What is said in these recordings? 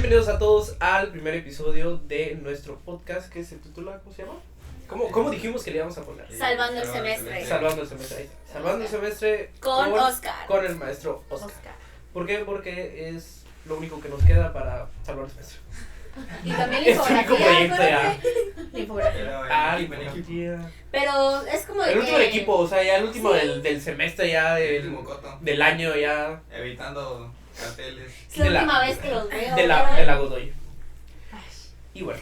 Bienvenidos a todos al primer episodio de nuestro podcast que se titula, ¿cómo se llama? ¿Cómo dijimos que le íbamos a poner? Salvando el semestre. Salvando el semestre. Ahí está. Salvando el semestre Con Oscar. Con el maestro Oscar. ¿Por qué? Porque es lo único que nos queda para salvar el semestre. Y también la Es el único proyecto ya. infografía. La infografía. Pero es como de El último que... del equipo, o sea, ya el último Sí. del semestre, ya último coto. del año, ya. Evitando carteles. Es la de la- última vez que los veo. De la Godoy. Y bueno,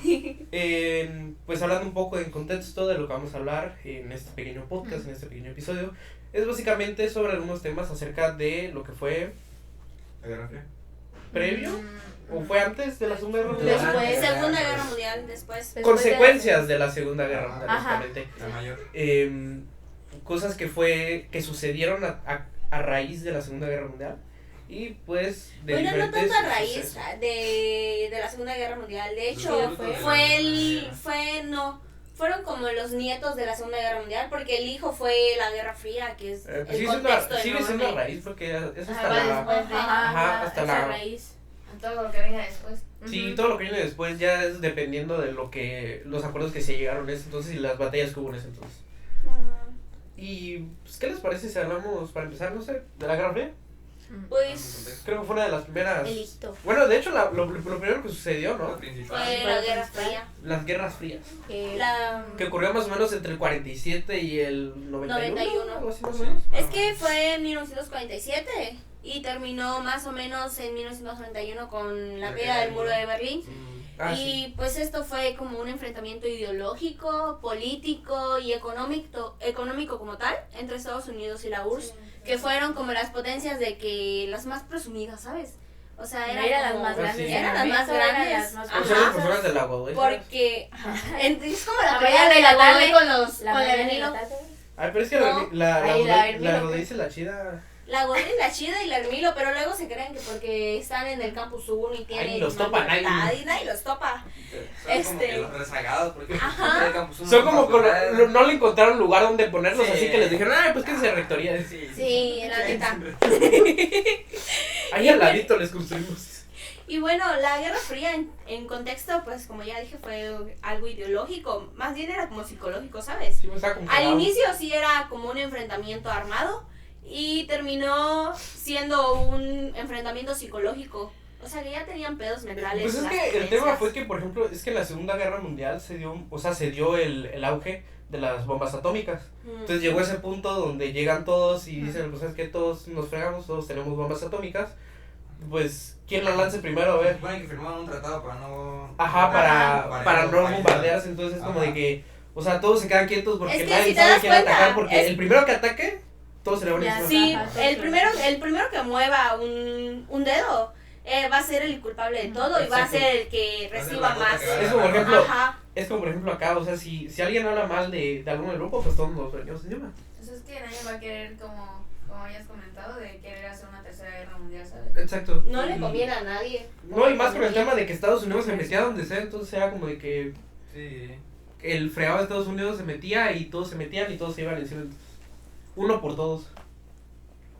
pues hablando un poco en contexto de lo que vamos a hablar en este pequeño podcast, en este pequeño episodio, es básicamente sobre algunos temas acerca de lo que fue ¿La Guerra Fría? previo o fue antes de la Segunda Guerra Mundial. Después, Segunda Guerra Mundial, después. Consecuencias de la Segunda Guerra Mundial, Ajá. básicamente. La mayor. Cosas que sucedieron a raíz de la Segunda Guerra Mundial. Y pues de Bueno, no diferentes tanto a raíz sucesos. de la Segunda Guerra Mundial. De hecho, fueron como los nietos de la Segunda Guerra Mundial, porque el hijo fue la Guerra Fría, que es el contexto sigue siendo a enorme. raíz porque es hasta Va la... después de Ajá, hasta esa la- raíz a todo lo que venga después. Sí, todo lo que viene después ya es dependiendo de los acuerdos que se llegaron en ese entonces y las batallas que hubo en ese entonces. Y pues, ¿qué les parece si hablamos, para empezar, no sé, de la Guerra Fría? Pues Creo que fue una de las primeras... el hito. Bueno, de hecho, lo primero que sucedió, Lo ¿no? principal. Fue la Guerra Fría. Las Guerras Frías. Que ocurrió más o menos entre el 47 y el 91. 91. Algo así, más o menos. Es que fue en 1947 y terminó más o menos en 1991 con la caída del muro de Berlín. Ah, Y sí. pues esto fue como un enfrentamiento ideológico, político y económico como tal entre Estados Unidos y la URSS, que fueron como las potencias de que las más presumidas, ¿sabes? O sea, eran Eran las como- más grandes. sí. Eran las más grandes. Eran las más Ajá. O sea, las personas del agua, güey. Porque es como la La pelea mañana de y la la tarde tarde con los La con la mañana y Ermilo. la tarde. Ay, pero es que No. la Ahí la Ermilo. Godoy dice la chida. La Godín, la Chida y la Ermilo, pero luego se creen que porque están en el campus 1 y tienen Ay, los más topa libertad, nadie. y nadie los topa. Son como que los rezagados, porque Ajá. el campus uno Son como no pasa nada. no le encontraron lugar donde ponerlos, Sí. así que les dijeron, ay, pues quédense en rectoría. Sí, la neta. Ahí al ladito les construimos. Y bueno, la Guerra Fría en contexto, pues como ya dije, fue algo ideológico, más bien era como psicológico, ¿sabes? Sí, me estaba como Al cagado. inicio sí era como un enfrentamiento armado y terminó siendo un enfrentamiento psicológico. O sea que ya tenían pedos mentales. Pues es las que el potencias. tema fue que, por ejemplo, es que en la Segunda Guerra Mundial se dio el auge de las bombas atómicas. Entonces llegó ese punto donde llegan todos y dicen, pues es que todos nos fregamos, todos tenemos bombas atómicas. Pues, ¿quién la lance primero? A Se ver. supone que firmaron un tratado para no... Ajá, para no bombardear. bombardearse, entonces es como de que, o sea, todos se quedan quietos porque Es que nadie si te sabe das quién cuenta, atacar, porque es- el primero que ataque, todos se le van a Ya, encima. Sí, Ajá, el primero que mueva un dedo va a ser el culpable de todo y va a Exacto. ser el que Va a ser reciba la gota más. que va a Es como, por derramar. ejemplo, Ajá. es como por ejemplo acá, o sea, si alguien habla mal de algún grupo, pues todos nos venimos encima. Pues es que nadie va a querer, como hayas comentado, de querer hacer una tercera guerra mundial, ¿sabes? Exacto. No le Y- conviene a nadie. No, y más con el tema de que Estados Unidos se metía donde sea, entonces era como de que Sí. el fregado de Estados Unidos se metía y todos se metían y todos se iban encima. Entonces, uno por todos.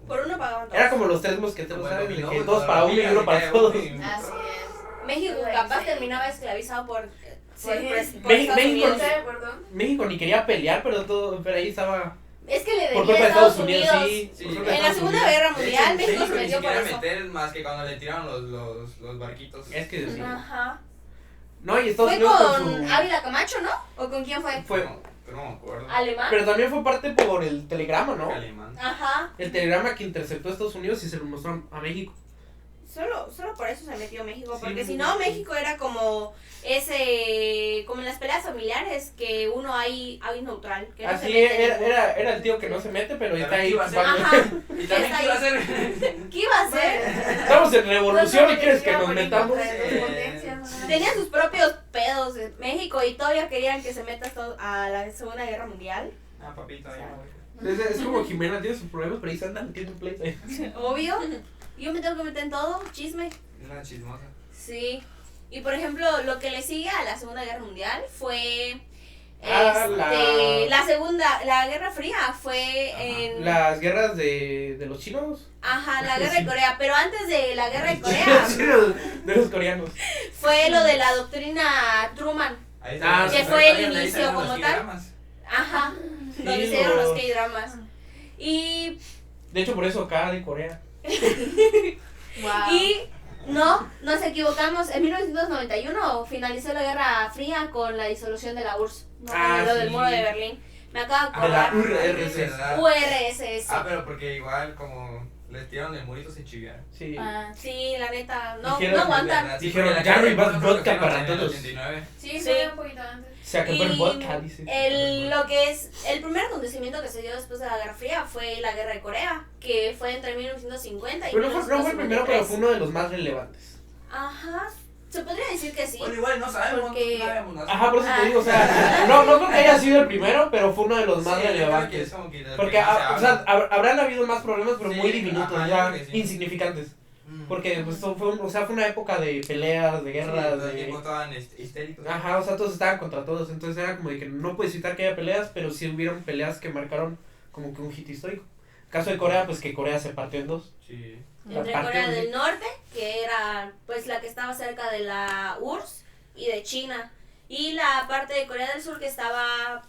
Por uno pagaban todos. Era como los tres mosqueteros, Bueno, ¿sabes? De no, que pues, dos la para uno y familia uno se para cae todos. uno y- Así es. México Sí, capaz sí. terminaba esclavizado por Sí. Estados México- Unidos. ¿Estás de acuerdo? México ni quería pelear, pero ahí estaba. Es que le Por debía culpa a de Estados Unidos. sí. Sí. por culpa de En la Estados Segunda Unidos. Guerra De hecho, Mundial México se ni metió por siquiera eso. meter más que cuando le tiraron los barquitos. Es que sí. Ajá. No, y Estados Fue Unidos con su... Ávila Camacho, ¿no? ¿O con quién fue? Fue, Pero no me acuerdo. Alemán. pero también fue parte por el telegrama, ¿no? Alemán. Ajá. El telegrama que interceptó a Estados Unidos y se lo mostró a México. Solo por eso se metió México, Sí, porque sí, si no, sí. México era como como en las peleas familiares, que uno hay neutral, que no se Así mete era, ninguno. era el tío que no se mete, pero está ahí. También iba a ser- Ajá. Y también Está qué iba a ahí. hacer. ¿Qué iba a hacer? Estamos en revolución y quieres que Iba nos por metamos. contra de dos potencias, ¿no? Tenía sus propios pedos de México y todavía querían que se meta a la Segunda Guerra Mundial. Ah, papito, ya voy. Es como Jimena tiene sus problemas, pero ahí se andan metiendo en pleito. Obvio. Yo me tengo que meter en todo, chisme. Es una chismosa. Sí. Y por ejemplo, lo que le sigue a la Segunda Guerra Mundial fue la Guerra Fría fue Ajá. en Las guerras de los chinos. la Guerra de Corea, pero antes de la Guerra de Corea, de los coreanos. fue lo de la doctrina Truman. Ahí Ah, que sí, fue el ahí inicio salieron como los tal. K-dramas. Ajá, Sí, donde se dieron los los- K-dramas. Y, De hecho, por eso K de Corea. Wow. y no, nos equivocamos. En 1991 finalizó la Guerra Fría con la disolución de la URSS, ¿no? Ah, Lo del sí. muro de Berlín. Me acabo de De la acordar. URSS. Es verdad. URSS. Ah, pero porque igual como les tiraron el murito se chiviaron. Sí. Ah, Sí, la neta, no, Dijeron- no aguantan. ¿Verdad? Sí, Dijeron, porque la ya no carne hay más creo que vodka fue para en el todos. 89. sí, Sí. fue un poquito antes. Se acabó el Y vodka, dice. Lo que es el primer acontecimiento que se dio después de la Guerra Fría fue la Guerra de Corea, que fue entre 1950 y Pero no fue el primero, pero 1953. fue uno de los más relevantes. Ajá, se podría decir que sí. Bueno, igual no sabemos, Porque- no sabemos. ¿no? Ajá, por eso te digo, o sea, no creo que haya sido el primero, pero fue uno de los más Sí, yo creo que relevantes. es como que de lo Porque, que más se o sea, habla. habrán habido más problemas, pero Sí, muy diminutos, ajá, ya yo creo que sí. insignificantes. Mm. Porque pues, fue una época de peleas, de Sí, guerras, todo el tiempo de... estaban histéricos. Ajá, o sea, todos estaban contra todos, entonces era como de que no puedes evitar que haya peleas, pero sí hubieron peleas que marcaron como que un hit histórico. Caso de Corea, pues que Corea se partió en dos. Sí. Entre la parte Corea de- del Norte, que era pues la que estaba cerca de la URSS, y de China. Y la parte de Corea del Sur que estaba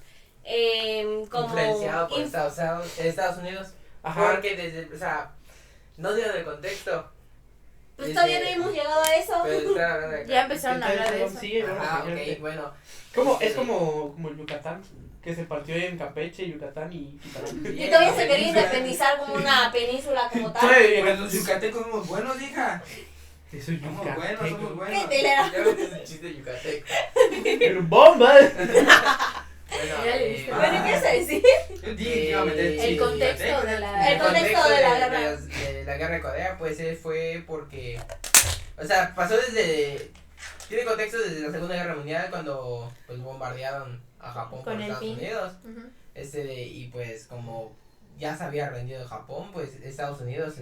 como... influenciado por inf- Estados Unidos. Ajá. Porque desde, o sea, no dieron el contexto. Pues todavía no hemos llegado a eso. Pero están hablando de acá. Ya empezaron a hablar de eso. Sí, vamos a Ah, seguir. ok, bueno. Es como el Yucatán, que se partió en Campeche, Yucatán y Quintana. Y todavía se quería independizar como una península como tal. Pues los yucatecos somos buenos, hija. Eso es Somos buenos, somos yucateco. buenos. ¿Qué telera? Ya ves ese chiste yucateco. ¡Pero bomba! Bueno, Ya le diste. Bueno, ¿qué ibas a decir? Yo dije que iba a meter El chile contexto yucateco. de la- El contexto de la guerra. De la guerra de Corea, pues fue porque, o sea, pasó tiene contexto desde la Segunda Guerra Mundial cuando pues bombardearon a Japón por Con el Estados fin. Unidos. Ujú. Y pues como ya se había rendido Japón, pues Estados Unidos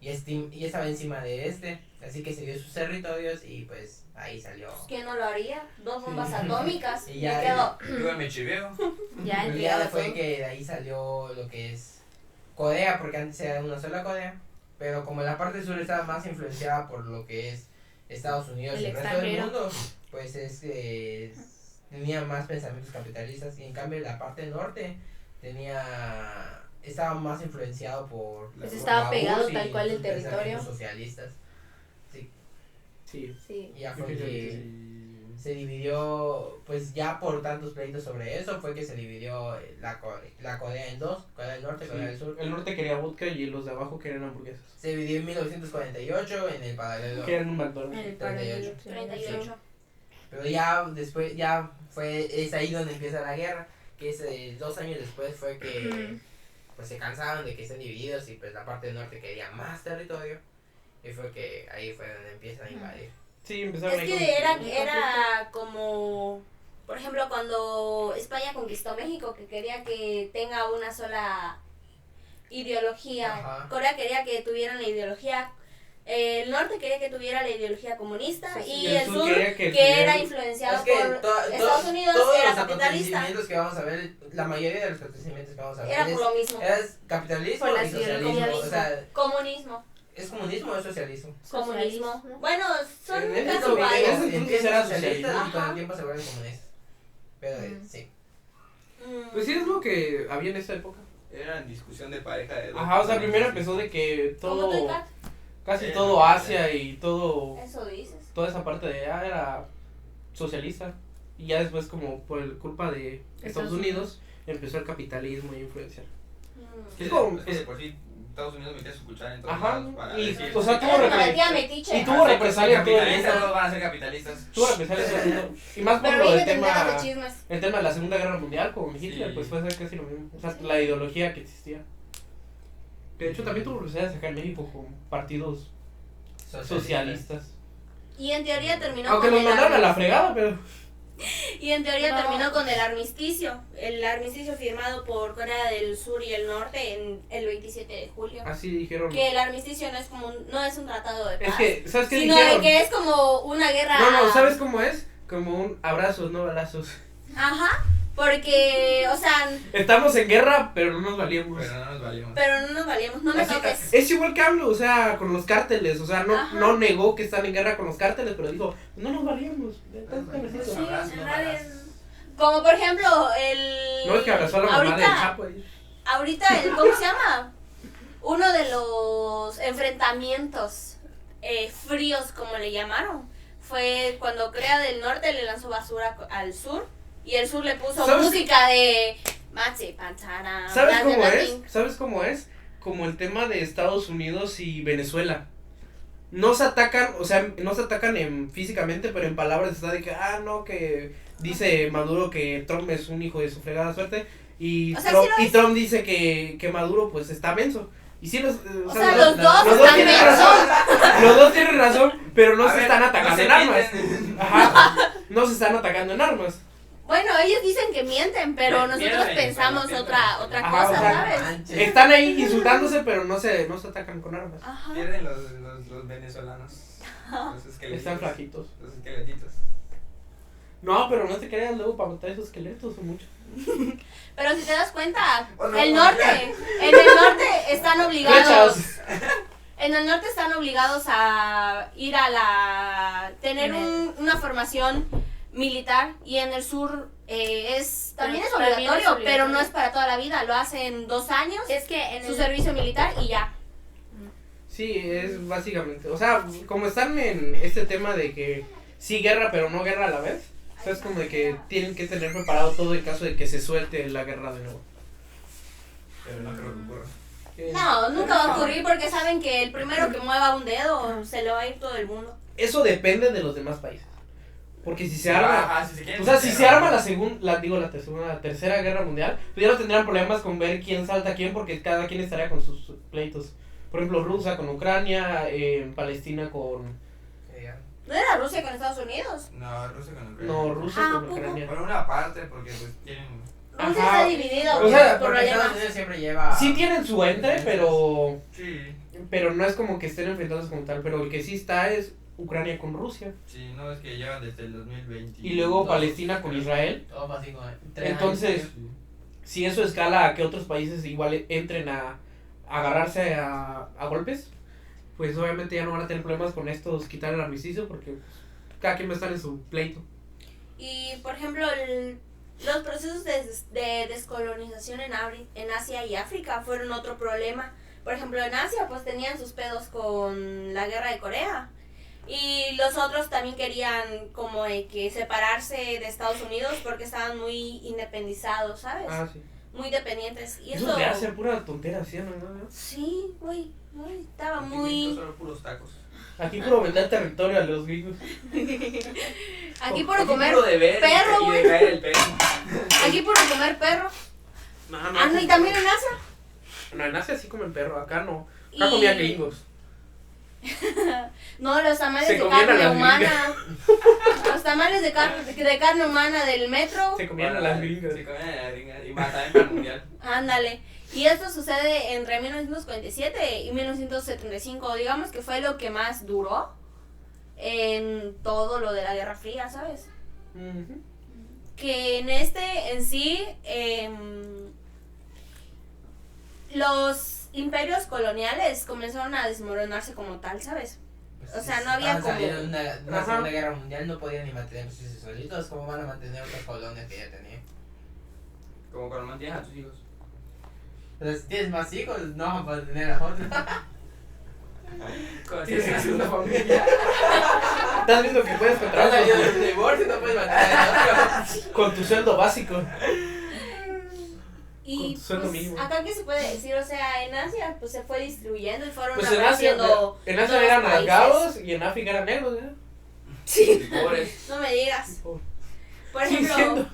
y estaba encima de así que se dio sus territorios y pues ahí salió. ¿Quién no lo haría? Dos bombas atómicas. Y Me ya- quedo. Yo me chiveo. Ya Y entregado ya fue todo. que de ahí salió lo que es Corea, porque antes era una sola Corea, pero como la parte sur estaba más influenciada por lo que es Estados Unidos El y el resto del extranjero. mundo, pues tenía más pensamientos capitalistas y en cambio la parte norte estaba más influenciado por Pues por estaba la pegado URSS y tal cual el sus pensamientos territorio. socialistas. Sí. Sí. Y ya fue que se dividió, pues ya por tantos pleitos sobre eso, fue que se dividió la Corea en dos, Corea del Norte, Corea del Sur. El norte quería vodka y los de abajo querían hamburguesas. Se dividió en 1948 en el paralelo. Querían un En McDonald's. el paralelo. 38. Pero ya después, es ahí donde empieza la guerra, que es 2 años después fue que Ujú. pues se cansaron de que estén divididos y pues la parte del norte quería más territorio y fue que ahí fue donde empiezan a invadir. Sí, empezaron Es ahí que con- era como, por ejemplo, cuando España conquistó México, que quería que tenga una sola ideología. Ajá. Corea quería que tuvieran la ideología, el norte quería que tuviera la ideología comunista Sí, y el el sur sur quería que, que era tuviera- influenciado Es que por Estados Unidos, todos era los capitalista. acontecimientos que vamos a ver, la mayoría de los acontecimientos que vamos a ver Era por lo mismo. es capitalismo Por las y socialismo, ideologías. o sea, Comunismo, ¿es comunismo o es socialismo? comunismo. Socialismo. Bueno, son En ese casi momento- iguales. en ese entonces Empiezan era socialistas socialismo. y con Ajá. el tiempo se vuelven comunistas. Pero Mm. sí. Mm. Pues sí, es lo que había en esa época. Era discusión de pareja de dos. Ajá, o sea, primero empezó de que ¿Cómo tú, todo, Kat? casi todo Asia y todo, Eso dices. toda esa parte de allá era socialista. Y ya después, como por culpa de Estados Unidos, empezó el capitalismo a influenciar. Mm. Es como- que de por sí Estados Unidos metía su cuchara en todos Ajá, lados para y, decir, o sea, tuvo Era una represalias. tía metiche. Y tuvo represalias todo el capitalistas, mundo. todos van a ser capitalistas. Tuvo represalias todo el mundo. Y más por Pero lo ahí del te enteras tema, de chismes. el tema de la Segunda Guerra Mundial con Hitler, Sí. pues fue casi lo mismo. O sea, la ideología que existía. Que de hecho también tuvo represalias acá en México con partidos socialistas. Y en teoría terminó Aunque con nos el mandaron a la armi- fregada, pero... Y en teoría No. terminó con el armisticio. El armisticio firmado por Corea del Sur y el Norte en el 27 de julio. Así dijeron. Que el armisticio no es como no es un tratado de paz. Es que, ¿sabes qué sino dijeron? de que es como una guerra. No, ¿sabes cómo es? Como un abrazos, no balazos. Ajá. Porque, o sea, Estamos en guerra, pero no nos valíamos. Pero no nos valimos. pero no nos valíamos, no me Así- toques. Es igual que AMLO, o sea, con los cárteles, o sea, Ajá. no negó que están en guerra con los cárteles, pero dijo, no nos valíamos. Sí. Sí, Abrazos, en no realidad- balazos. Como por ejemplo, el... No es que abrazó a la mamá del ahorita, Chapo. ahorita, ¿cómo se llama? Uno de los enfrentamientos fríos, como le llamaron, fue cuando Corea del Norte le lanzó basura al sur y el sur le puso ¿Sabes? música de Machi Pantara. ¿Sabes cómo es? ¿Sabes cómo es? Como el tema de Estados Unidos y Venezuela. No se atacan, o sea, no se atacan físicamente, pero en palabras está de que, no, que dice Maduro que Trump es un hijo de su fregada suerte. Y, O sea, Trump, sí lo y es. Trump dice que Maduro pues está menso. Y sí, O sea, los dos los están tienen mensos. razón. Los dos tienen razón, pero no A se ver, están no atacando se en armas. mienten. Ajá. No se están atacando en armas. Bueno, ellos dicen que mienten, pero nosotros Pierden, pensamos pero otra pierden. otra Ajá, cosa, o sea, ¿sabes? Manches. Están ahí insultándose, pero no se atacan con armas. Ajá. Pierden los venezolanos. Los esqueletitos. Están flaquitos. Los esqueletitos. No, pero no te creas luego para matar esos esqueletos o mucho. Pero si te das cuenta, O no, en el o norte están obligados. Flechas. En el norte están obligados a ir a tener una formación militar y en el sur también es obligatorio, pero no es para toda la vida, lo hacen 2 años, Es que en su el... servicio militar y ya. Sí, es básicamente. O sea, como están en este tema de que sí guerra, pero no guerra a la vez. O sea, es como de que tienen que tener preparado todo en caso de que se suelte la guerra de nuevo. Pero no creo que ocurra. No, nunca va a ocurrir porque saben que el primero que mueva un dedo se le va a ir todo el mundo. Eso depende de los demás países. Porque si se arma. Ajá, si se quieren O sea, si meter, se arma ¿no? la tercera guerra mundial, pues ya no tendrían problemas con ver quién salta a quién, porque cada quien estaría con sus pleitos. Por ejemplo, Rusia con Ucrania, Palestina con... ¿No era Rusia con Estados Unidos? No, Rusia con Ucrania. No, Rusia Ah, con ¿poco? Ucrania. Por una parte, porque pues tienen. Rusia Ajá. está dividido O sea, por Porque Estados problemas. Unidos siempre lleva. Sí tienen su entre, pero Sí, no es como que estén enfrentados como tal. Pero el que sí está es Ucrania con Rusia. sí, no, es que llevan desde el 2020. Y luego Palestina con Israel. Todo fue así como 3 Entonces, años. si eso escala a que otros países igual entren a agarrarse a golpes, pues obviamente ya no van a tener problemas con estos quitar el armisticio porque pues, cada quien va a estar en su pleito. Y por ejemplo, los procesos de descolonización en Asia y África fueron otro problema. Por ejemplo, en Asia pues tenían sus pedos con la guerra de Corea. Y los otros también querían como que separarse de Estados Unidos porque estaban muy independizados, ¿sabes? Ah, sí. Muy dependientes. Y Eso esto... de Asia, pura tontería, ¿sí? ¿No? Sí, güey, estaba Aquí muy... solo puros tacos. Aquí puro vender territorio a los gringos. Aquí por comer puro de ver perro, y güey. de caer el perro. Aquí por comer perro. No, Ah, no, y también en Asia. No, en Asia sí comen perro, acá no. Acá Y- comían gringos. No, los tamales Se de comían a carne las humana. Los tamales de carne humana del metro. Se comían a las gringas. Se comían a las gringas. Y mataban para el mundial. Ándale. Y esto sucede entre 1947 y 1975. Digamos que fue lo que más duró en todo lo de la Guerra Fría, ¿sabes? Ujú. Que en sí, los imperios coloniales comenzaron a desmoronarse como tal, ¿sabes? O sea, no había Estaban como... saliendo de una Ajá. segunda guerra mundial, no podían ni mantenerse solitos. ¿Cómo van a mantener otras colonias que ya tenían? Como cuando mantienes a tus hijos. Pero si tienes más hijos, no vas a mantener a otros. Cuando Tienes tienes que una hacer familia. ¿Estás viendo que puedes Te has controlar salido de un divorcio, no puedes mantener a otros. con tu sueldo básico? Y Con tu sueldo pues, mínimo. acá que se puede decir, o sea, en Asia pues se fue distribuyendo y fueron Pues en Asia apareciendo eran nuevos países. rasgados y en África eran negros, ¿eh? Sí, Pobres. no me digas. Por Sí, ejemplo, siendo.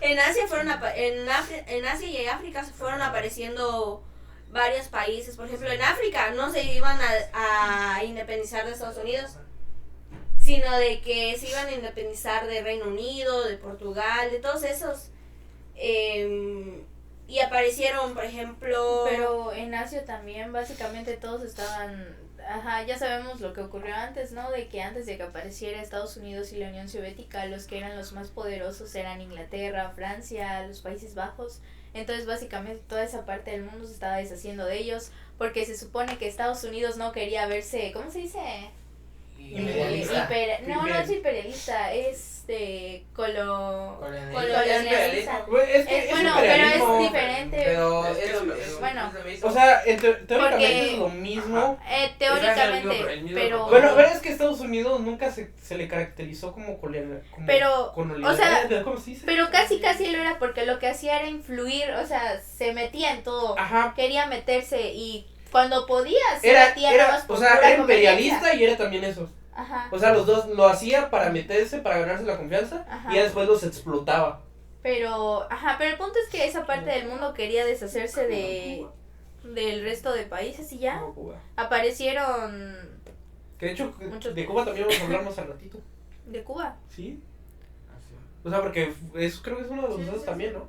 en Asia en Asia y África se fueron apareciendo varios países. Por ejemplo, en África no se iban a independizar de Estados Unidos, sino de que se iban a independizar de Reino Unido, de Portugal, de todos esos y aparecieron, por ejemplo... Pero en Asia también básicamente todos estaban, ya sabemos lo que ocurrió antes, ¿no? De que antes de que apareciera Estados Unidos y la Unión Soviética, los que eran los más poderosos eran Inglaterra, Francia, los Países Bajos. Entonces básicamente toda esa parte del mundo se estaba deshaciendo de ellos porque se supone que Estados Unidos no quería verse, ¿cómo se dice? Imperialista. No es imperialista, es colonialista. Güey, es que es Bueno, pero imperialismo. es diferente. Pero Es que eso, es- bueno. es lo mismo. O sea, teóricamente Porque- es lo mismo. Teóricamente, el mismo pero... Bueno, a ver, es que Estados Unidos nunca se le caracterizó como Pero, colonialidad, o sea, ¿cómo se dice? Pero casi lo era porque lo que hacía era influir, o sea, se metía en todo, Ajá. quería meterse y cuando podía se Era, metía nada más o por sea, pura era conveniencia. imperialista y era también eso. Ajá, O sea, los dos lo hacía para meterse, para ganarse la confianza, Ajá. y ya después los explotaba. pero el punto es que esa parte del mundo quería deshacerse del resto de países y ya Como Cuba. aparecieron Que de hecho, Muchos- de Cuba también vamos a hablar más al ratito. de Cuba. ¿Sí? O sea, porque eso creo que es uno de los Sí, dos sí, también, ¿no?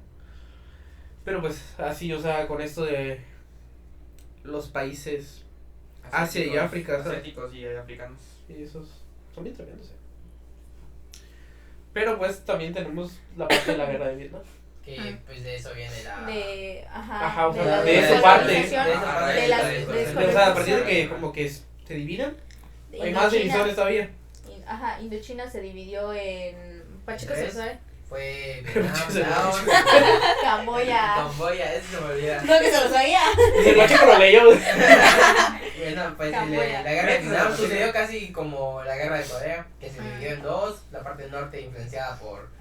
Pero pues así, o sea, con esto de los países Asia y África, ¿sabes? Asiáticos y africanos. y esos son bien tremendos, Pero pues también tenemos la parte de la guerra de Vietnam. Que pues de eso viene la... Ajá, o sea, la de esa parte. descolonización, De esa parte, de la de esa parte. O sea, a partir de que descolonización. como que se dividan, De hay más Indochina. divisiones todavía. Indochina se dividió en Pachuca, ¿Ves? se sabe, Fue Pero Vietnam, se- Laos, Camboya. Camboya, eso se me olvida. No, que se lo sabía. Y el Pacheco lo leyó. Bueno, pues Camboya. la guerra de Vietnam sucedió casi como la guerra de Corea, que se dividió en dos, la parte norte influenciada por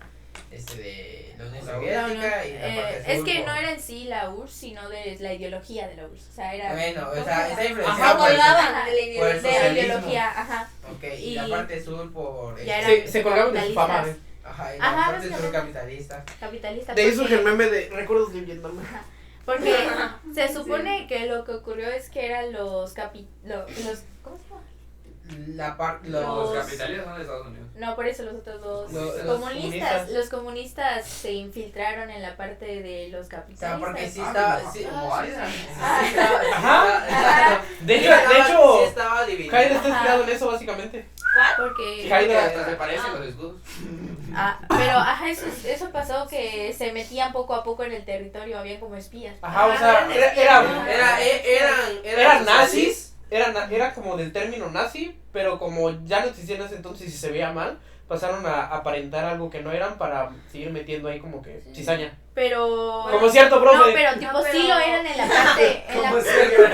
de la Unión La Soviética y la parte sur Es que por- no era en sí la URSS, sino de la ideología de la URSS. O sea, era. Bueno, o ¿cómo sea, se está llama? influenciada Ajá, por el- colgaban de la por el De la socialismo. ideología, ajá. Ok, y Y- la parte sur por... Ya era- Se colgaban de su fama, capitalistas. Ajá, y la Ajá, parte sur básicamente. capitalista. Capitalista. De ahí porque- surge el meme de recuerdos de Vietnam. Porque se supone que lo que ocurrió es que eran los ¿cómo se llama? La parte... Los Los- capitalistas son de Estados Unidos. No, por eso los otros dos. Los comunistas. Los comunistas se infiltraron en la parte de los O sea, capitalistas. porque sí Ah, estaba... como- Sí, como Arias. Ajá. De hecho, sí estaba dividido. Hyde está Ajá. inspirado en eso básicamente. Porque Hyde Hasta se parecen los escudos. pero eso pasó que se metían poco a poco en el territorio, había como espías. Ajá, o sea, eran nazis. Era como del término nazi, pero como ya no existían en ese entonces y se veía mal, pasaron a aparentar algo que no eran para seguir metiendo ahí como que cizaña. Pero Como cierto profe. no, pero tipo No, pero- sí lo eran en la parte Como siempre.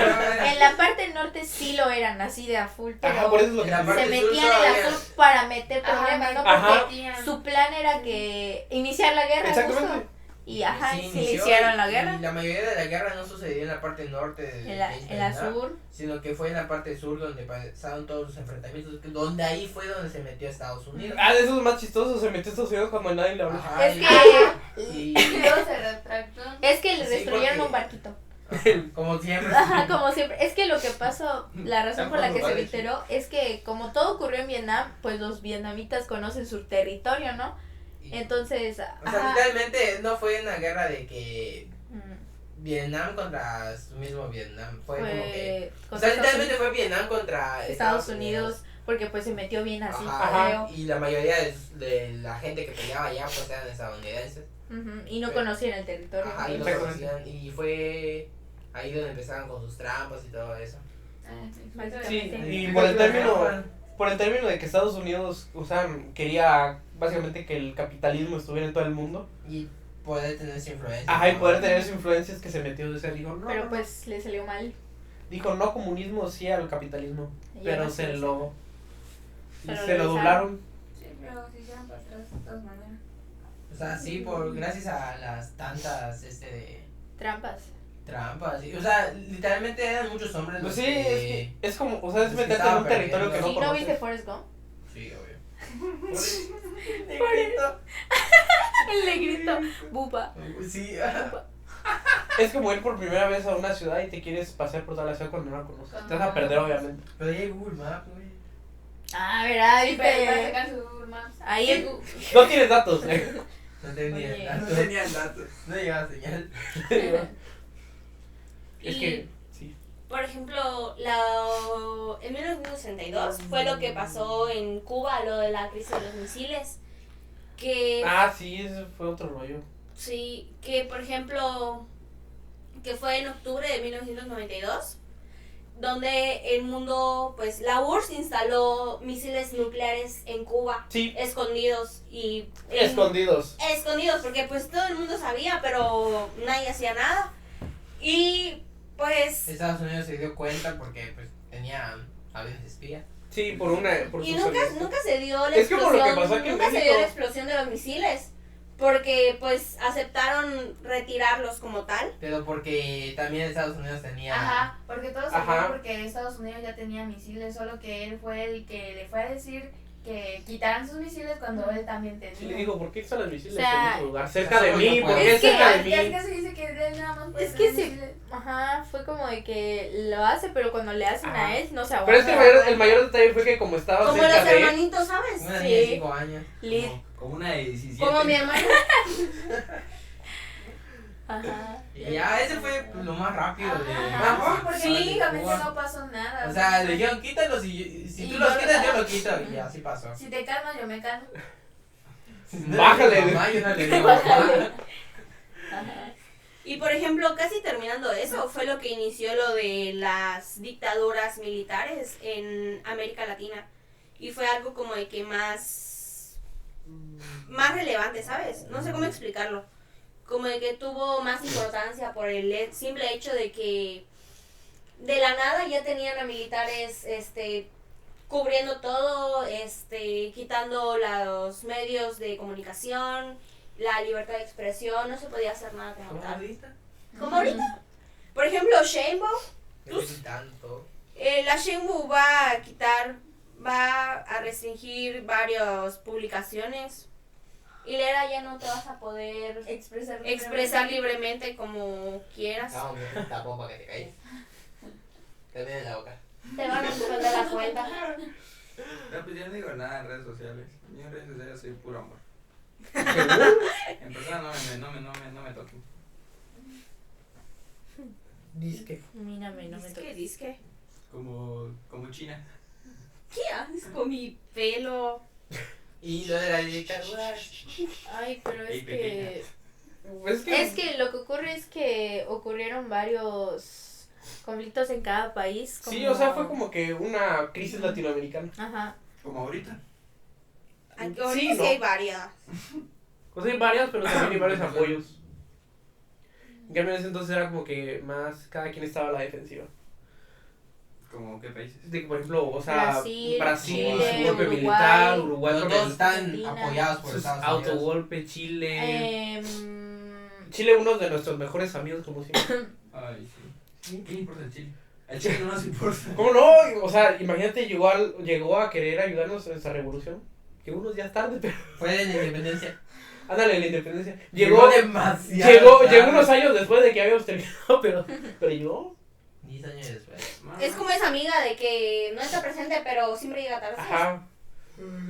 en la parte norte sí lo eran así de a full, pero Ajá, por eso es lo que En la te parte se digo. sur metían en todavía- la sur para meter Ajá, problemas, ¿no? Ajá. Porque su plan era que iniciar la guerra Exactamente. justo. Y ajá, Sí, sí le inició hicieron la y guerra. la mayoría de la guerra no sucedió en la parte norte En la Vietnam, sur. sino que fue en la parte sur donde pasaron todos los enfrentamientos, donde ahí fue donde se metió Estados Unidos. Ah, de esos más chistosos, se metió a Estados Unidos cuando nadie le habló. Ajá, Es y- que y- Y luego se retractó. es que le Sí, destruyeron porque- un barquito. como siempre. Ajá, como siempre. Es que lo que pasó, la razón por la que se Vale. enteró es que como todo ocurrió en Vietnam, pues los vietnamitas conocen su territorio, ¿no? Y- Entonces, o sea, ajá. literalmente no fue una guerra de que Mm, Vietnam contra su mismo Vietnam, fue como que... fue O sea, contra literalmente fue Vietnam contra Estados Unidos, porque pues se metió bien así, Ajá, creo. y la mayoría de la gente que peleaba allá pues eran estadounidenses. Ujú, y no Pero- conocían el territorio. Ajá, y no Exactamente. conocían, y fue ahí donde empezaron con sus trampas y todo eso. Sí, Exactamente. y por el término de que Estados Unidos, o sea, quería básicamente que el capitalismo estuviera en todo el mundo. Y poder tener esa influencia. Ajá, y poder tener esas influencias que se metió de ser, dijo, no, Pero no, pues le salió mal. dijo no comunismo, sí al capitalismo, Y pero ahora se sí. lo Se lo se lo regresaron. doblaron. Sí, pero se hicieron para atrás de todas maneras. O sea, sí, gracias a las tantas de Trampas. trampas. O sea, literalmente eran muchos hombres Pues los sí, que... es como, o sea, es los que meterte en un estaban territorio que perdiendo. no ¿Sí no viste conoces. Forrest Gump? Sí, obvio. El negrito. Bupa. Sí, Es como ir por primera vez a una ciudad y te quieres pasear por toda la ciudad cuando no la conoces. Te vas a perder, obviamente. pero ahí hay Google Maps, güey. Ah, ¿verdad? Sí, pero para ¿Viste? sacar su Google Maps. Ahí el No tienes datos, No tenía Oye. datos. No tenían datos. No llegaba señal. Es Y- que, sí. Por ejemplo, en 1962 fue lo que pasó en Cuba, lo de la crisis de los misiles. Que Ah, sí, ese fue otro rollo. sí, que por ejemplo, que fue en octubre de 1992, donde el mundo, pues la URSS instaló misiles nucleares en Cuba, Sí, escondidos y escondidos. escondidos, porque pues todo el mundo sabía, pero nadie hacía nada. Y pues Estados Unidos se dio cuenta porque pues tenía aviones espía. Sí, por y sus avisos. nunca se dio la Es como lo que explosión, pasó aquí en nunca se México. dio la explosión de los misiles, porque pues aceptaron retirarlos como tal. Pero porque también Estados Unidos tenía. Ajá, porque todo se Ajá. fue porque Estados Unidos ya tenía misiles, solo que él fue el que le fue a decir que quitaran sus misiles cuando él también tenía. Sí, le digo, ¿por qué están los misiles O sea, en otro lugar? Cerca de solo mí, no ¿por puede. qué Es que cerca de Ya mí? es que se dice que él nada más puede Es que tener sí, misiles. ajá, fue como de que lo hace, pero cuando le hacen Ajá. a él no se Pero es que aguanta. el mayor detalle fue que como estaba Como cerca los de él, hermanitos, ¿sabes? Una Sí. niña de 5 años. Lit. Como una de 17. Como mi hermano. Ajá. Y ya, ese fue pues, lo más rápido de. Ajá, sí, porque Sí. técnicamente no pasó nada. O sea, le dijeron quítalos y si tú los quitas yo lo quito. Y así pasó. Si te calmas, yo me calmo. Bájale. Mamá, yo no le digo mamá. Ajá. Y por ejemplo, casi terminando eso, fue lo que inició lo de las dictaduras militares en América Latina. Y fue algo como de que más relevante, ¿sabes? No sé cómo explicarlo. Como de que tuvo más importancia por el simple hecho de que de la nada ya tenían a militares cubriendo todo, quitando los medios de comunicación, la libertad de expresión, no se podía hacer nada como ¿Cómo tal. ahorita? Como ahorita. Por ejemplo, Sheinbaum, No es tanto. la Sheinbaum va a restringir varias publicaciones. Y Lera ya no te vas a poder expresar libremente como quieras. No, me tapó para que te calles. Te en la boca. Te van a suspender la cuenta. No, pues yo no digo nada en redes sociales. Yo en redes sociales soy puro amor. ¿seguro? En persona no me toquen. Disque. Mírame, no me toques. Disque. Como China. ¿Qué haces con mi pelo? Y lo de la dictadura. Ay, pero Ey, es que... Es que, Es que lo que ocurre es que ocurrieron varios conflictos en cada país. sí, o sea, fue como que una crisis latinoamericana. Ajá. Como ahorita. Aquí Sí, ahorita sí ¿no? hay varias. O sea, hay varias, pero también hay varios apoyos. En cambio, en ese entonces era como que más, cada quien estaba a la defensiva. ¿Como qué países? De que, por ejemplo, o sea, Brasil, Brasil, Chile, su golpe Uruguay. militar, Uruguay Los con dos el- están Argentina. apoyados por sus Estados Unidos. autogolpe, Chile. Em, Chile, uno de nuestros mejores amigos, como siempre. Ay, sí. ¿Qué le importa el Chile? El Chile no nos importa. ¿Cómo no? O sea, imagínate, llegó a querer ayudarnos en esta revolución. Llegó unos días tarde, pero. Fue de la independencia. Ándale, la independencia. Llegó demasiado. Llegó tarde. unos años después de que habíamos terminado, pero llegó. 10 años después. Es como esa amiga de que no está presente, pero siempre llega tarde. ¿sabes? Ajá.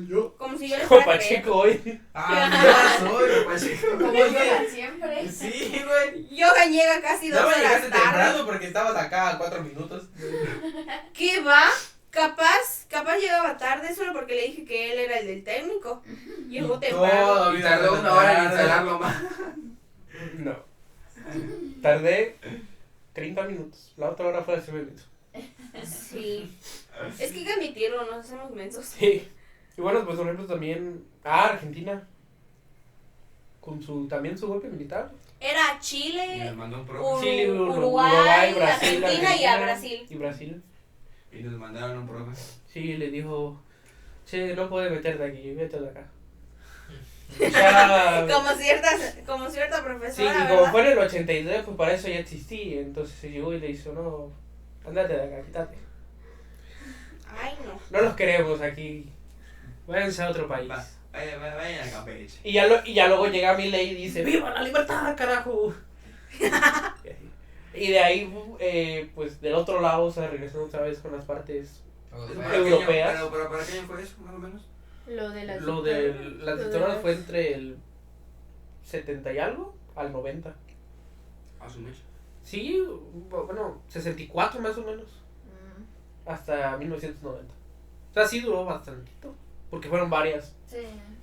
Yo. Como si yo le Como fuera a creer. Pacheco hoy. Ah, ya soy. Como llegan siempre. Sí, güey. Johan llega casi 2 No me horas llegaste tarde. temprano porque estabas acá a 4 minutos. ¿Qué va? Capaz llegaba tarde solo porque le dije que él era el del técnico. Llegó temprano. Todo, Y tardó una hora en instalarlo más. No. Tardé 30 minutos. La otra hora fue hace 9 minutos. Sí. Es que hay que admitirlo, nos hacemos mensos. Sí. Y bueno, pues por ejemplo también. Argentina. Con también su golpe militar. Era Y Chile, nos mandó un profe. Chile, Uruguay, Brasil, Argentina y a Brasil. Y Brasil. Y nos mandaron un profe. Sí, le dijo, che, no puedes meterte aquí, vete de acá. Ya, Como cierta sí, profesora, y como ¿verdad? fue en el 83, pues para eso ya existí. Entonces se llegó y le hizo, no, andate de acá, quítate. Ay, no. No los queremos aquí. Váyanse a otro país. Vayan a Campeche. Y ya luego llega Milei y dice, ¡viva la libertad, carajo! Y de ahí, pues del otro lado se regresó otra vez con las partes. Europeas. Pero ¿para qué año fue eso, más o menos? lo de las Lo de las dictaduras fue entre el 70 y algo al 90. A su mecha. Sí, bueno, 64 más o menos, Mm. hasta 1990. O sea, sí duró bastantito, porque fueron varias. Sí.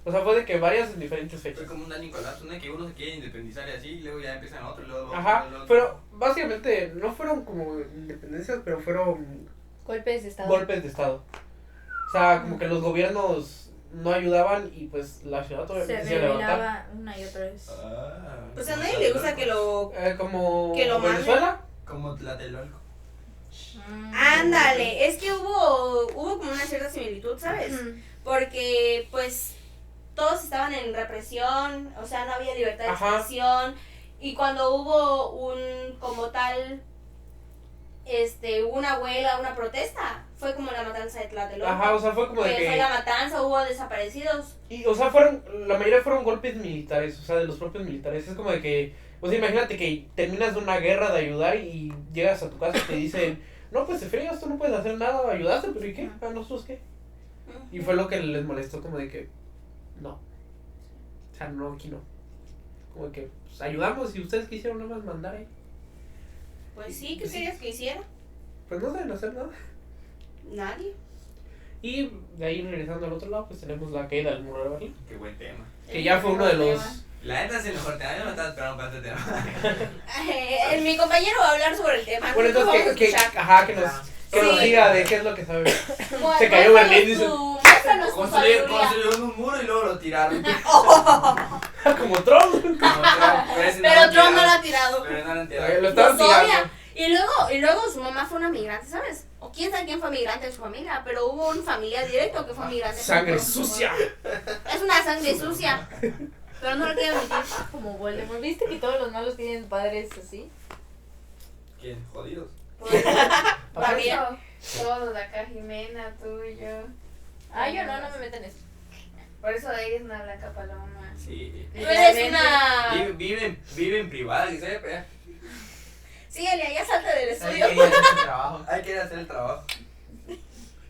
O sea, fue de que varias en diferentes Fue fechas. como un daño colapso, ¿no? Que uno se quiere independizar y así, y luego ya empiezan otro, y luego Ajá, otro. pero básicamente no fueron como independencias, pero fueron Golpes de estado. golpes de estado. O sea, como que los gobiernos no ayudaban y pues la ciudad todavía Se empezó a levantar. revelaba una y otra vez. Pues a nadie le gusta que lo... Como Que lo manden. Venezuela. Como Tlatelolco. Ándale, es que hubo como una cierta similitud, ¿sabes? Ujú. Porque pues todos estaban en represión, o sea, no había libertad de Ajá. expresión, y cuando hubo como tal una huelga, una protesta, fue como la matanza de Tlatelolco. Ajá, o sea, fue como de que fue la que... matanza, hubo desaparecidos. Y, o sea, la mayoría fueron golpes militares, o sea, de los propios militares. Es como de que, o sea, imagínate que terminas de una guerra de ayudar y llegas a tu casa y te dicen, no, pues te fregas, tú no puedes hacer nada, ayudaste, pero ¿y qué? ¿A nosotros qué? Y fue lo que les molestó, como de que, no. O sea, no, aquí no. Como de que, pues, ayudamos y ustedes quisieron nada más mandar ahí. Pues sí, ¿qué querías que hiciera? Pues no saben hacer nada. Nadie. Y de ahí regresando al otro lado, pues tenemos la caída del muro de Berlín. Qué buen tema. Que ya fue uno de los... La neta es el mejor tema, yo no estaba esperando para este tema. Mi compañero va a hablar sobre el tema. Bueno, nosotros entonces, vamos a escuchar. ajá, que nos Sí. diga de qué es lo que sabe. Bueno, Se cayó muéstranos Berlín, dice. muéstranos tu sabiduría. Construyeron un muro y luego lo tiraron. Como Trump. Pero Trump no lo ha tirado. Pero no lo han tirado. Lo estaban Nos odia. tirando. Y luego su mamá fue una migrante, ¿sabes? O quién sabe quién fue migrante en su familia, pero hubo un familiar directo que fue migrante. Sangre sucia. Es una sangre sucia. Pero no lo quiero admitir. Como Voldemort. ¿Viste que todos los malos tienen padres así? ¿Quién? Jodidos. También. Todos acá, Jimena, tú y yo. Ah, yo no me meto en eso. Por eso ella es una blanca paloma. Sí. Tú eres una... Vive en privado, que sepa. Síguele, ya salte del Ahí estudio. quería hacer su trabajo. Hay que ir a hacer el trabajo.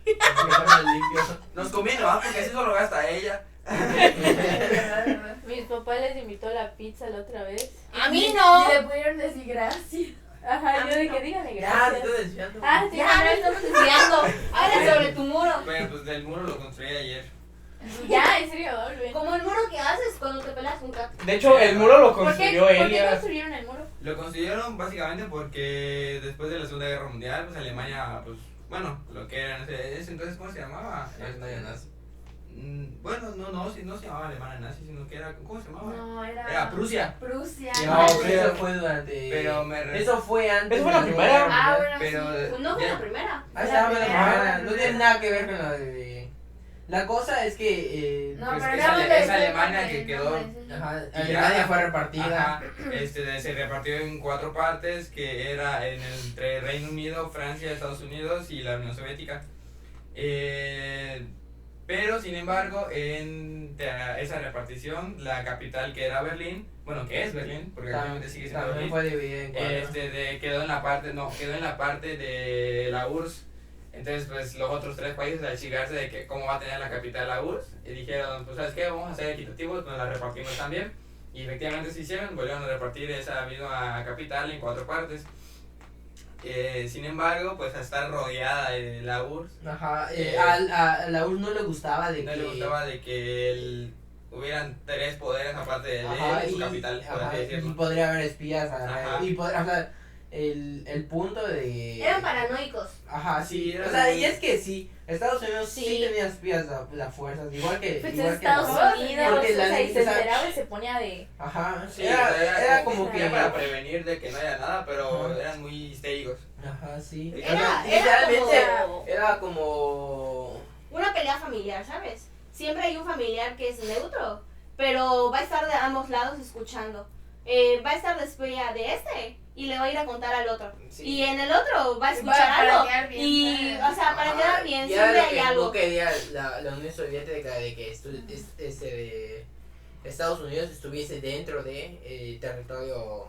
Que fuera limpio. Nos conviene, ¿va? Porque así solo gasta ella. ¿Verdad? Mis papás les invitó la pizza la otra vez. A mí no. Y le pudieron decir gracias. Ajá, yo de no. que díganle Ya, te gracias. estoy desviando. Ah, sí, Ya, no estamos desviando. Habla sobre tu muro. Bueno, pues del muro lo construí ayer. ya, en serio, Olven. Como el muro que haces cuando te pelas con gato. De hecho, el muro lo ¿Por construyó qué Elia. construyeron el muro? Lo construyeron básicamente porque después de la Segunda Guerra Mundial, pues Alemania, pues, bueno, lo que era en ese entonces, ¿cómo se llamaba? No era nazi. Bueno, no se llamaba Alemania nazi, sino que era, ¿cómo se llamaba? No, era. Era Prusia. Prusia. No, pero eso fue durante. Pero me Eso fue antes. Eso fue la de primera. Guerra Ah, Mundial. bueno, Pero, sí. Pues no fue ya- la primera. Ahí estaba la primera. primera. No tiene nada que ver con la de. La cosa es que. No, Pues pero es era Ale- es de- Alemania de- que de- quedó- de- Ajá, Y Alemania ya- fue repartida. Ajá, se repartió en 4 partes, que era entre Reino Unido, Francia, Estados Unidos y la Unión Soviética. Pero, sin embargo, en esa repartición, la capital que era Berlín, bueno, que es Berlín, porque actualmente sigue siendo También Berlín, fue dividida en 4. quedó en la parte de la URSS. Entonces, pues, los otros 3 países, al chigarse de que cómo va a tener la capital la URSS, y dijeron, pues, ¿sabes qué? Vamos a ser equitativos, pues la repartimos también. Y efectivamente se hicieron, volvieron a repartir esa misma capital en 4 partes. Sin embargo, pues, a estar rodeada de la URSS, Ajá, a la URSS no le gustaba de no que. le gustaba de que hubieran 3 poderes aparte de Ajá, su y, capital, por ajá, así y decirlo. podría haber espías. Ajá. Y o sea, el punto de. Eran paranoicos. Ajá, Sí, sí. era O sea, muy- y es que sí, Estados Unidos sí, Sí. tenía espías la fuerzas, igual que. Pues igual en que Estados la- Unidos, porque o sea, y se o sea, enteraba y se ponía de... Ajá, Sí, era como que. era para prevenir de que no haya nada, pero Ajá. eran muy histéricos. Ajá, sí. Era- O sea, era literalmente como- era como. Una pelea familiar, ¿sabes? Siempre hay un familiar que es neutro, pero va a estar de ambos lados escuchando. Va a estar de espía de este y le va a ir a contar al otro. Sí. Y en el otro va a Sí, escuchar para algo. quedar bien, Y, ¿sabes? o sea, para Ajá, quedar bien, y era siempre lo hay que algo. no quería la Unión Soviética de que de Estados Unidos estuviese dentro de territorio.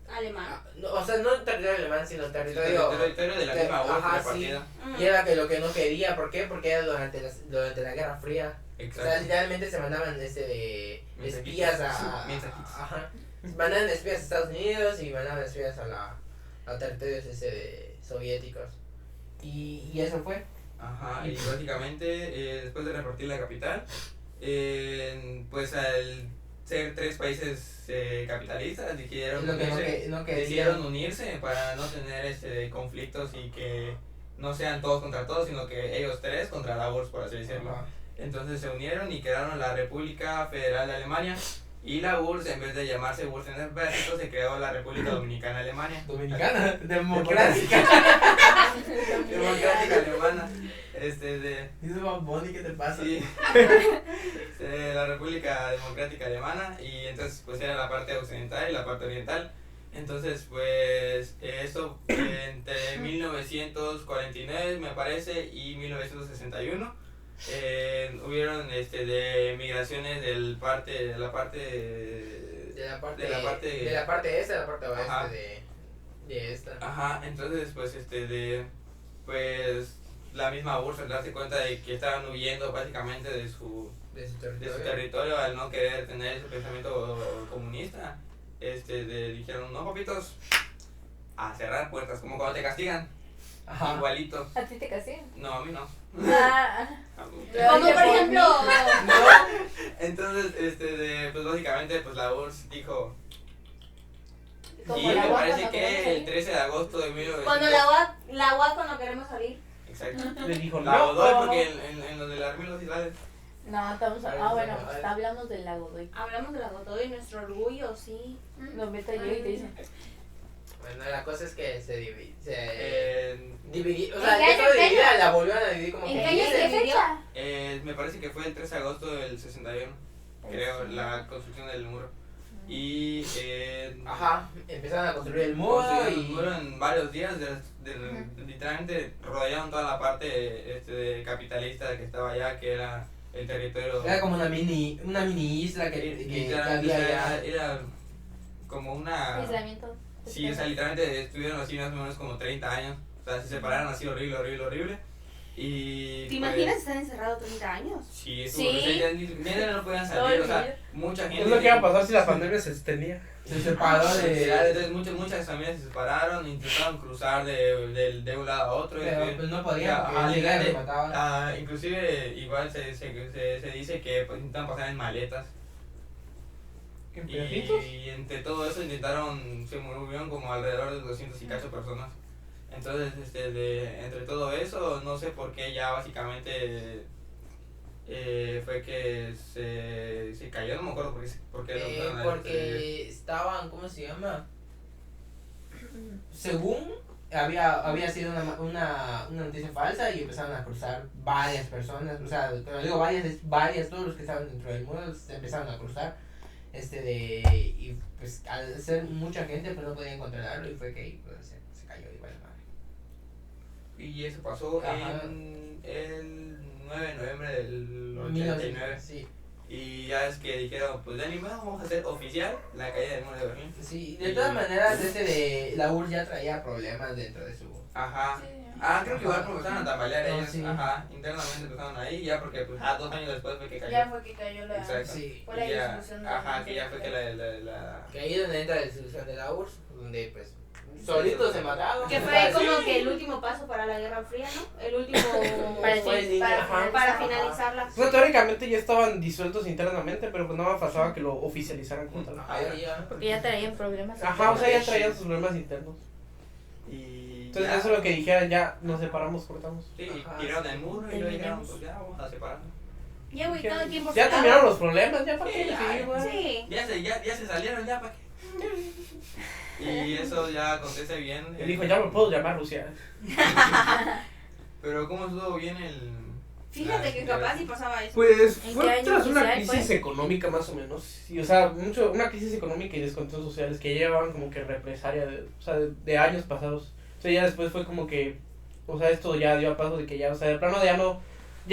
Alemán. No, o sea, no territorio alemán, sino territorio. Territorio de la misma URSS Ajá, repartida. Mm. Y era que lo que no quería, ¿por qué? Porque era durante la Guerra Fría. O sea, Exacto. literalmente se mandaban de Mensajitos. espías a Mensajitos. ajá. Mandaban espías a Estados Unidos y mandaban espías a territorios soviéticos. Y eso fue. Ajá, y básicamente después de repartir la capital, pues al ser 3 países capitalistas decidieron Lo que unirse, no que decidieron unirse para no tener conflictos y que no sean todos contra todos, sino que ellos 3 contra la URSS, por así decirlo. Ajá. Entonces se unieron y crearon la República Federal de Alemania. Y la URSS, en vez de llamarse URSS en ejército, se creó la República Dominicana Alemania. Dominicana, democrática. Democrática Alemana. Dice Bad Bunny, ¿qué te pasa? Sí. La República Democrática Alemana. Y entonces pues era la parte occidental y la parte oriental. Entonces pues esto entre 1949 me parece y 1961 hubieron de migraciones de la parte De la parte este a la parte oeste Ajá. de esta. Ajá, entonces pues pues la misma URSS al darse cuenta de que estaban huyendo básicamente de su De su de territorio. su territorio al no querer tener ese pensamiento comunista, dijeron, no papitos, a cerrar puertas, como cuando te castigan, Ajá. igualito. ¿A ti te casé? No, a mí no. Ah, A mí. Como por ejemplo, Entonces, pues básicamente, pues la URSS dijo, como y la me guapa parece no que queremos el salir. 13 de agosto de 1900. cuando la UAC no queremos salir. Exacto. Le dijo, La Godoy, no. porque en los de la Armilla Islas. No, estamos bueno, hablamos del lago Godoy. Hablamos de la Godoy, nuestro orgullo, sí. Lo meto yo y te dicen. Bueno, la cosa es que se dividió. O ¿En sea, qué dejó año, de qué dividir, año? la volvieron a dividir como ¿En que qué año dice. se dividió? Me parece que fue el 13 de agosto del 61, creo, la construcción del muro. Y Ajá, empezaron a construir el muro construyeron el y. muro en varios días, literalmente rodearon toda la parte capitalista que estaba allá, que era el territorio. Era como una mini isla que Literalmente, había o sea, allá. era como una. Aislamiento. Sí, o sea, literalmente estuvieron así más o menos como 30 años. O sea, se separaron así horrible. Y. ¿Te imaginas estar encerrado 30 años? Sí, Sí. ya no podían salir, o sea, mucha gente. Es lo que iba a pasar si la pandemia se extendía. Se separó Entonces muchas familias se separaron, intentaron cruzar de un lado a otro. Pero pues no podían, Ajá, porque llegaban y literalmente, mataban. inclusive igual se dice que pues, intentan pasar en maletas. ¿En pedacitos? Y entre todo eso se murieron como alrededor de 200 y cacho personas. Entonces, entre todo eso, no sé por qué ya básicamente fue que se cayó, no me acuerdo por qué lo fueron a Porque estaban, ¿cómo se llama? Según había sido una noticia falsa y empezaron a cruzar varias personas, o sea, cuando digo varias, es varias, todos los que estaban dentro del muro se empezaron a cruzar, y pues al ser mucha gente pues no podían controlarlo y fue que pues, se cayó igual madre. Y eso pasó Ajá. en el 9 de noviembre del 89. 1900, sí. Y ya es que dijeron, pues de anime vamos a hacer oficial la caída del muro de Berlín. Sí, de todas maneras de la URSS ya traía problemas dentro de su. Ajá. Sí. Creo que igual empezaron a tambalear No, ellos. sí. Ajá, internamente empezaron ahí, ya porque pues 2 años después fue que cayó. Ya fue que cayó la. Exacto. Sí. Fue la Y ya- disolución de la Ajá, que ya fue que Unión Que ahí es donde entra la disolución de la URSS, donde pues solitos se mataron. Que fue como que el último paso para la Guerra Fría, ¿no? El último Para Fue el niño, ajá. para finalizarla. O sea, teóricamente ya estaban disueltos internamente, pero pues nada más faltaba que lo oficializaran como tal. Ajá, ya. Porque ya traían problemas. Ajá, o sea, ya traían sus problemas internos. Y Entonces ya, eso es lo que dijeran, ya nos separamos, cortamos. sí, Ajá, tiraron sí. el muro y luego dijeron, pues ya vamos a separarnos. Ya, güey, cada quien por su Ya lado. terminaron los problemas, ya para Sí, qué ya. seguir, güey. Sí. Ya se salieron, ya para qué. Y eso ya acontece bien. Y dijo, ya me puedo llamar Rusia. Pero ¿cómo estuvo bien el...? Fíjate que capaz si pasaba eso. Pues ¿En qué fue año tras una oficial crisis fue? económica más o menos. Y, o sea, una crisis económica y descontentos sociales que llevaban como que represalia o sea, de años pasados. O sea, ya después fue como que, o sea, esto ya dio a paso de que ya, o sea, de plano ya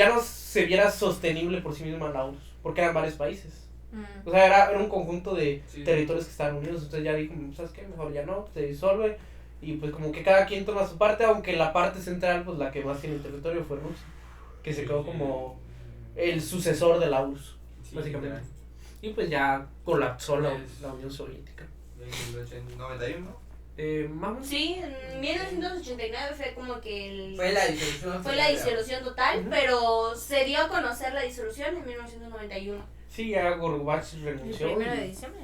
no se viera sostenible por sí misma la URSS, porque eran varios países. Mm. O sea, era un conjunto de Sí. territorios que estaban unidos, entonces ya dijo, ¿sabes qué? Mejor ya no, se disuelve. Y pues como que cada quien toma su parte, aunque la parte central, pues la que más tiene el territorio fue Rusia, que se quedó como el sucesor de la URSS, Sí, básicamente. literal. Y pues ya colapsó la Es- Unión Soviética. En el 91. Vamos. Sí, en 1989 fue como que Fue la disolución. fue la disolución total, Ujú. pero se dio a conocer la disolución en 1991. Sí, ya Gorbachev El renunció. 1 de diciembre.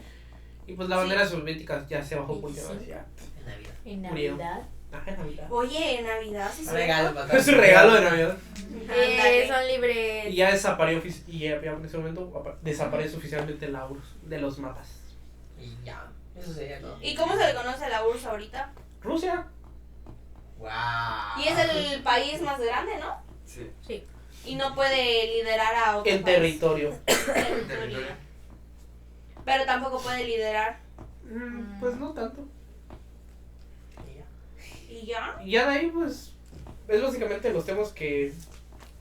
Y pues la bandera soviética ya se bajó porque ahora sí ya. En Navidad. En Murió. Navidad. Ajá, Navidad. Oye, en Navidad sí se Regalo para Es su regalo de Navidad. Ándale. Son libres. Y ya desapareció, y ya en ese momento desaparece oficialmente la URSS de los mapas. Y ya. Eso sería todo. ¿Y cómo se le conoce a la URSS ahorita? Rusia. Wow. Y es el país más grande, ¿no? Sí. Sí. Y no puede liderar a otro En país. territorio. Territorio. Pero tampoco puede liderar. Pues no tanto. Y ya. ¿Y ya? Y ya de ahí, pues, es básicamente los temas que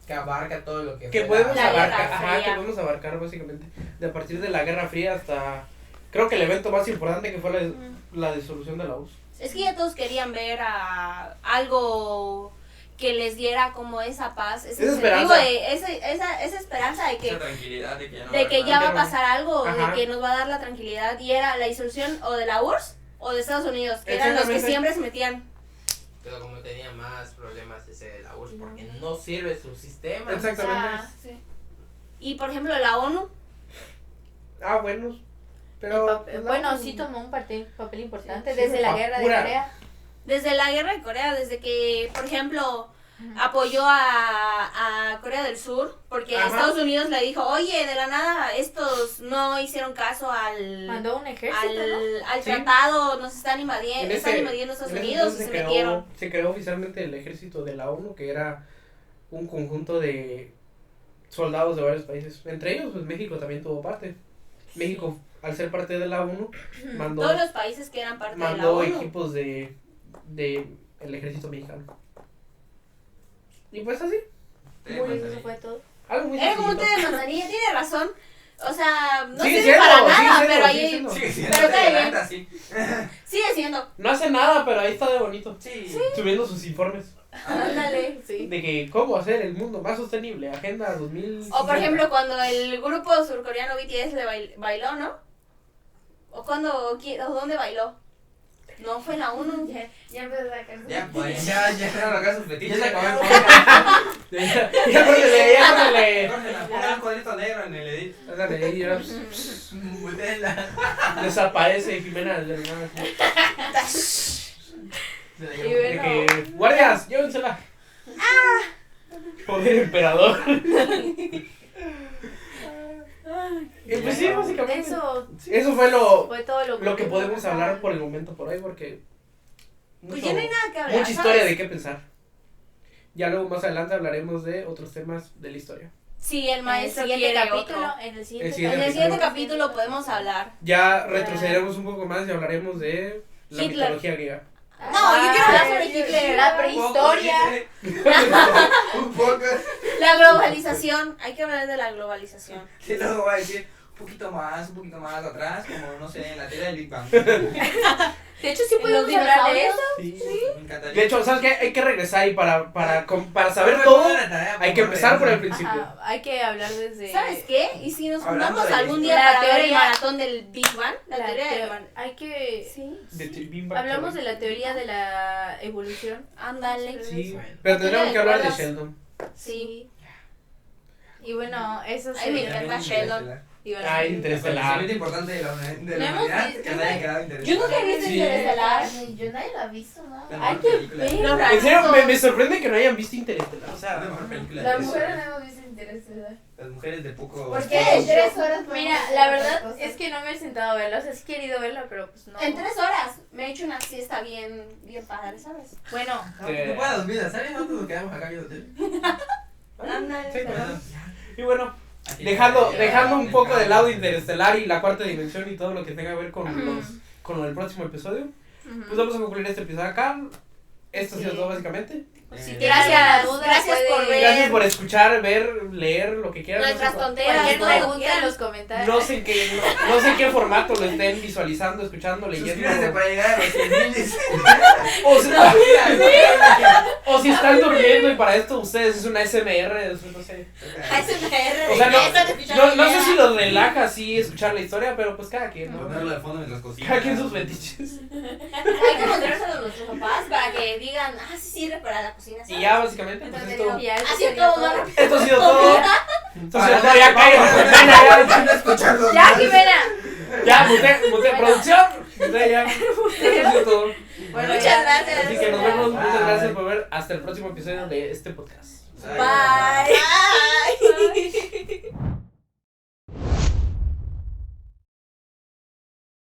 Que abarca todo lo que fue podemos La Guerra abarcar. Ajá, Fría. que podemos abarcar básicamente. De a partir de la Guerra Fría hasta. Creo que el evento más importante que fue la disolución de la URSS. Es que ya todos querían ver a algo que les diera como esa paz, ese Esa incentivo esperanza. esa esperanza de que Esa tranquilidad de que ya no de que ya va a Pero- pasar algo, Ajá. de que nos va a dar la tranquilidad, y era la disolución o de la URSS o de Estados Unidos, que eran los que Exactamente. siempre se metían. Pero como tenía más problemas ese de la URSS porque no sirve su sistema. Exactamente. Ah, sí. Y por ejemplo la ONU, Ah, bueno. Pero. pues, Bueno, no, sí tomó un papel importante Sí, desde la sí. guerra de Pura- Corea. desde la guerra de Corea, desde que, por ejemplo, apoyó a Corea del Sur, porque Ajá. Estados Unidos le dijo, oye, de la nada, estos no hicieron caso Mandó un ejército, ¿no? al Sí. tratado, nos están invadiendo, En están ese- invadiendo Estados en ese Unidos y entonces se metieron. se creó oficialmente el ejército de la ONU, que era un conjunto de soldados de varios países. Entre ellos, pues México también tuvo parte. México, al ser parte de la ONU, mandó, Todos los países que eran parte de la mandó ONU. equipos de el ejército mexicano. Y pues así, Eso fue todo. algo muy Era como un té sencillito. de manzanilla, tiene razón. O sea, no Sigue sirve siendo, para sigue nada, siendo, pero sigue ahí siendo. Sigue siendo Pero cae la bien. neta, sí. sigue siendo. No hace nada, pero ahí está de bonito. Sí. Subiendo sus informes Ándale, sí. de que cómo hacer el mundo más sostenible, Agenda 2000. O por ejemplo, cuando el grupo surcoreano BTS le bailó, ¿no? O cuando, o dónde bailó. No fue la ONU. Ya empezó a sacar su- Ya, pues, ya era acá sus fetiches. Ya se acabó el podcast. Ya córtele, ya córtele. Pongan un cuadrito negro en el edit. Hágale ahí, ya. Mutela. Desaparece Jimena del hermano. Y De bueno, que, guardias, llévensela. Poder emperador. Y pues sí, básicamente. Eso fue fue todo lo que podemos hablar por el momento por hoy, porque. Pues ya no hay nada que hablar. Mucha historia ¿sabes? de qué pensar. Ya luego más adelante hablaremos de otros temas de la historia. Sí, el En el maestro siguiente quiere capítulo, otro. en el El siguiente siguiente En el siguiente capítulo podemos hablar. Ya retrocederemos un poco más y hablaremos de la Hitler. mitología griega. No, yo quiero hablar sobre Hitler. La prehistoria. Un poco. La globalización. Hay que hablar de la globalización. Y luego va a decir un poquito más atrás, como no sé, en la teoría del Big Bang. De hecho, sí ¿En podemos los hablar de dinosaurios? eso. Me encantaría. De hecho, ¿sabes qué? Hay que regresar y para saber todo, hay que empezar por el principio. Ajá, hay que hablar desde... ¿Sabes qué? ¿Y si nos Hablando juntamos de algún historia. día La para ver el teoría- maratón del Big Bang? La La teoría del teo- man. hay que... Sí, De Big Bang Hablamos Theory. de la teoría de la evolución. ándale. Sí, pero tendríamos que hablar de Sheldon. Sí. Y bueno, eso Ay, me sería. encanta Sheldon. Y bueno, Ay, El Interestelar. conocimiento importante de la No hemos humanidad visto- que se haya quedado interesante. Yo nunca he visto Sí. Interestelar. Ay, yo nadie lo ha visto, ¿no? La Hay mejor que película. ver. Los En serio, ratitos. me sorprende que no hayan visto Interestelar. O La sea, mejor película. Las de mujeres eso. no hemos visto Interestelar. Las mujeres de poco. ¿Por qué en 3 horas? podemos Mira, hacer la otras verdad cosas? es que no me he sentado a verla. O sea, sí he querido verla, pero pues no. En 3 horas me he hecho una siesta bien padre, ¿sabes? Bueno, No puedo dormir, ¿sabes? Nosotros nos quedamos acá viendo tele. Ándale. sí, pero- bueno. Y bueno, Aquí dejando está, un poco de lado Interestelar y la cuarta dimensión y todo lo que tenga que ver con con el próximo episodio, pues vamos a concluir este episodio acá. Esto ha sido Sí. todo básicamente. si Eh, tienes alguna Gracias, duda, gracias Gracias por ver. Gracias por escuchar, ver, leer, lo que quieran. Nuestras no sé, tonteras. Cualquier todo lo que pregunta en quieran. los comentarios. no sé en qué, no sé en qué formato lo estén visualizando, escuchando, Suscríbanse leyendo. para llegar a los 100,000. O si están durmiendo y para esto ustedes es una SMR, no sé. ASMR. O sea, ya están escuchando no sé ya. si los relaja así escuchar la historia, pero pues cada quien, ¿no? Ponerlo de fondo mientras cocinas. Cada quien sus fetiches. Hay que mostrárselo a nuestros papás para que digan, sí sirve para la cocina. Y ¿sabes? ya básicamente, pues esto, Ya, eso Así sería es como todo. más esto ha sido todo. Esto ha sido todo, ya Vamos, cállense, van a escucharlos. Ya, Jimena. ya, mute, producción. Mute ya. Esto ha sido todo. Bueno, Muchas ya. gracias. Así que nos vemos, muchas gracias por ver. Hasta el próximo episodio de este podcast. Bye.